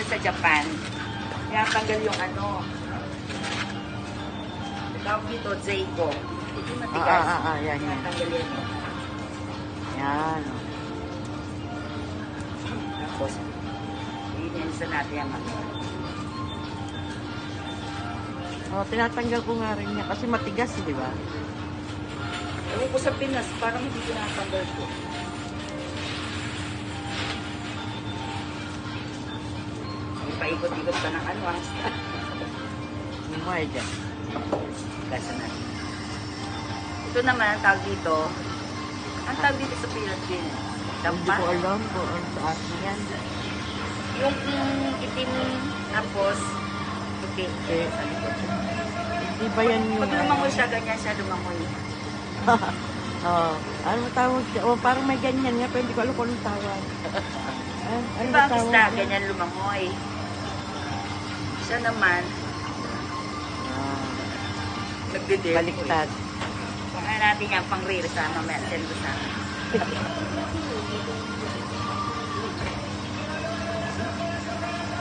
sa Japan. Kaya tanggal yung ano. Tawag dito, Zaygo. Hindi matigas. Yan, yan. Tanggal yan. Yan. Tapos, iinsa natin yung mga. Tinatanggal ko nga rin niya kasi matigas, di ba? Ewan ko sa Pinas, parang hindi tinatanggal ko. May paikot-ikot pa ng ano, ang Hindi mo ay dyan. Gasa na. Ito naman, ang tawag dito. Ang tawag dito sa Philippines. Hindi Dampa. ko alam kung ano sa atin yan. Yung itim, tapos, itim. Di ba yan yung... Pag lumangoy siya, ganyan siya lumangoy. Ano tawag siya? Parang may ganyan nga, pero hindi ko alam kung anong tawag. Ano Diba ang tawag isda, niya? ganyan lumangoy. Siya naman, nagdidirty. Baliktad. Kung ano natin yan, pang reel sa mamaya, send ko sa akin.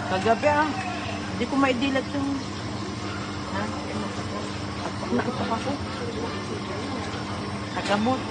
Kagabi hindi ko maidilat yung... Nakatak ako. Tagamot.